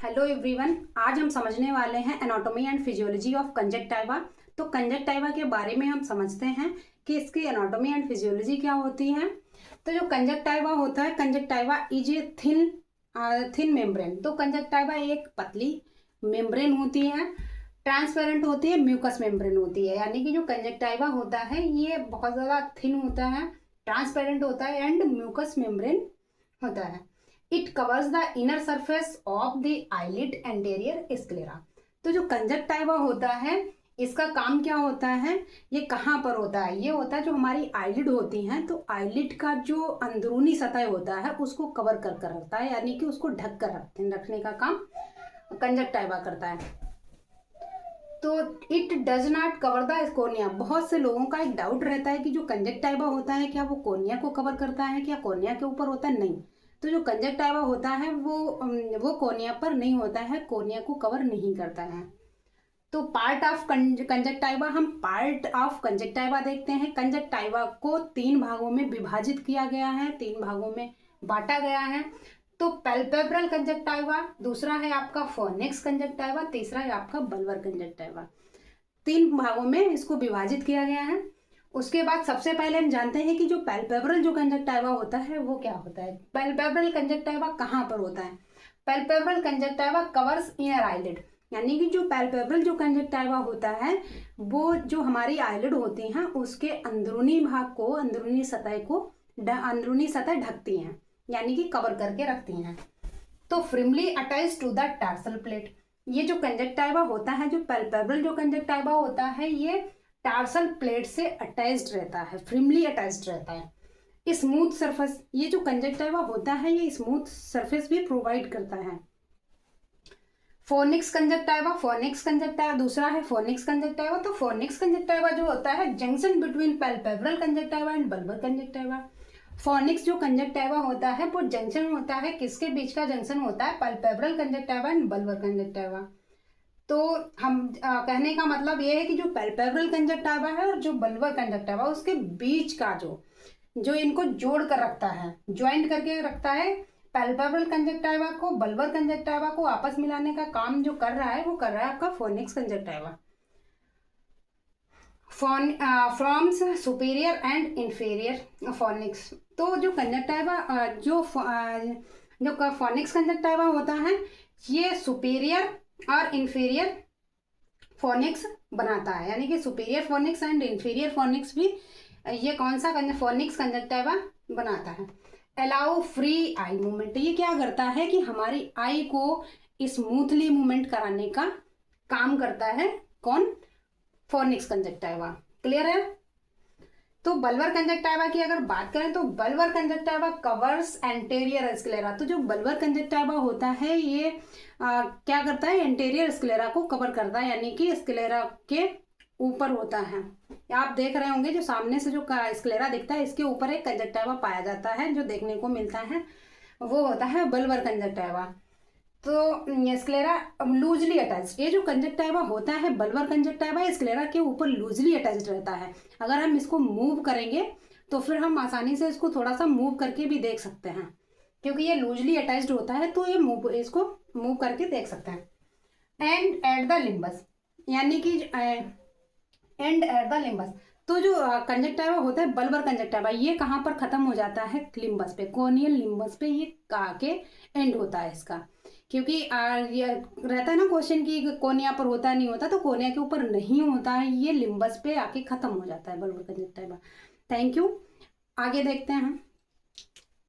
Hello everyone, आज हम समझने वाले हैं anatomy and physiology of conjunctiva. तो कंजक्टाइवा के बारे में हम समझते हैं कि इसकी एनाटॉमी एंड फिजियोलॉजी क्या होती है। तो जो कंजक्टाइवा होता है, conjunctiva is a thin membrane. तो कंजक्टाइवा एक पतली मेम्ब्रेन होती है, ट्रांसपेरेंट होती है, म्यूकस मेम्ब्रेन होती है। यानी कि जो कंजक्टाइवा होता है ये बहुत ज़्यादा थिन होता है, ट्रांसपेरेंट होता है एंड म्यूकस मेम्ब्रेन होता है। It covers the inner surface of the eyelid anterior sclera. तो जो कंजक्टाइवा होता है इसका काम क्या होता है, ये कहाँ पर होता है, ये होता है जो हमारी आईलिड होती हैं, तो आईलिड का जो अंदरूनी सतह होता है उसको कवर कर कर रखता है, यानी कि उसको ढक कर रखने का काम कंजक्टाइवा करता है। तो it does not cover the cornea. बहुत से लोगों का एक डाउट रहता है कि जो कंजक्टाइवा होता है क्या वो कोर्निया को कवर करता है, क्या कोर्निया के ऊपर होता है? नहीं। तो जो कंजक्टाइवा होता है वो कोर्निया पर नहीं होता है, कोर्निया को कवर नहीं करता है। तो पार्ट ऑफ कंजक्टाइवा, हम पार्ट ऑफ कंजक्टाइवा देखते हैं। कंजक्टाइवा को 3 भागों में विभाजित किया गया है, 3 भागों में बांटा गया है। तो पैल्पेब्रल कंजक्टाइवा, दूसरा है आपका फॉर्निक्स कंजक्टाइवा, तीसरा है आपका बल्बर कंजक्टाइवा। 3 भागों में इसको विभाजित किया गया है। उसके बाद सबसे पहले हम जानते हैं कि जो पैल्पेब्रल जो कंजक्टाइवा होता है वो क्या होता है। पैल्पेब्रल कंजक्टाइवा कहाँ पर होता है? Palpebral conjunctiva covers inner eyelid. यानी कि जो पैल्पेब्रल जो कंजक्टाइवा होता है वो जो हमारी आईलिड होती हैं उसके अंदरूनी भाग को, अंदरूनी सतह ढकती हैं, यानी कि कवर करके रखती हैं। तो firmly attach to the tarsal plate. ये जो कंजक्टाइवा होता है, जो पैल्पेब्रल जो कंजक्टाइवा होता है ये टार्सल प्लेट से अटैच्ड रहता है, फ्रिमली अटैच्ड रहता है। स्मूथ सरफेस, ये जो कंजक्टाइवा होता है ये स्मूथ सरफेस भी प्रोवाइड करता है। फोनिक्स कंजक्टाइवा, दूसरा है फोनिक्स कंजक्टाइवा। तो फोनिक्स कंजक्टाइवा जो होता है junction between palpebral conjunctiva and bulbar conjunctiva. Phoenix जो कंजक्टाइवा होता है वो जंक्शन होता है, किसके बीच का जंक्शन होता है? Palpebral conjunctiva and bulbar conjunctiva. तो हम कहने का मतलब ये है कि जो पैल्पेब्रल कंजक्टाइवा है और जो बल्बर कंजक्टाइवा उसके बीच का जो इनको जोड़ कर रखता है, ज्वाइंट करके रखता है, पैल्पेब्रल कंजक्टाइवा को बल्बर कंजक्टाइवा को आपस मिलाने का काम जो कर रहा है वो कर रहा है आपका phoenix conjunctiva. Firms superior and inferior phoenix. तो जो कंजक्टाइवा जो फोनिक्स कंजक्टाइवा होता है ये सुपीरियर और इंफीरियर फोनिक्स बनाता है, यानी कि superior phoenix and inferior phoenix भी ये कौन सा फोनिक्स कंजक्टाइवा बनाता है। अलाउ फ्री आई मूवमेंट, ये क्या करता है कि हमारी आई को स्मूथली मूवमेंट कराने का काम करता है। कौन? Phoenix conjunctiva. क्लियर है? तो बल्बर कंजक्टाइवा की अगर बात करें तो bulbar conjunctiva covers anterior sclera. तो जो बल्बर कंजक्टाइवा होता है ये क्या करता है? एंटेरियर स्क्लेरा को कवर करता है, यानी कि स्क्लेरा के ऊपर होता है। आप देख रहे होंगे जो सामने से जो स्क्लेरा दिखता है इसके ऊपर एक कंजक्टाइवा पाया जाता है, जो देखने को मिलता है वो होता है बल्बर कंजक्टाइवा। तो स्क्लेरा लूजली अटैच्ड, ये जो कंजक्टाइवा होता है बल्बर कंजक्टाइवा स्क्लेरा के ऊपर लूजली अटैच्ड रहता है। अगर हम इसको मूव करेंगे तो फिर हम आसानी से इसको थोड़ा सा मूव करके भी देख सकते हैं, क्योंकि ये लूजली अटैच्ड होता है तो ये इसको मूव करके देख सकते हैं। एंड एट द लिम्बस, यानी कि एंड एट द लिम्बस। तो जो कंजक्टाइवा होता है बल्बर कंजक्टाइवा ये कहाँ पर खत्म हो जाता है? लिम्बस पे, कोनियल लिम्बस पे ये आके एंड होता है इसका। क्योंकि ये रहता है ना क्वेश्चन की कोनिया पर होता नहीं होता, तो कोनिया के ऊपर नहीं होता है, ये लिम्बस पे आके खत्म हो जाता है बल्बर कंजक्टाइवा। Thank you. आगे देखते हैं।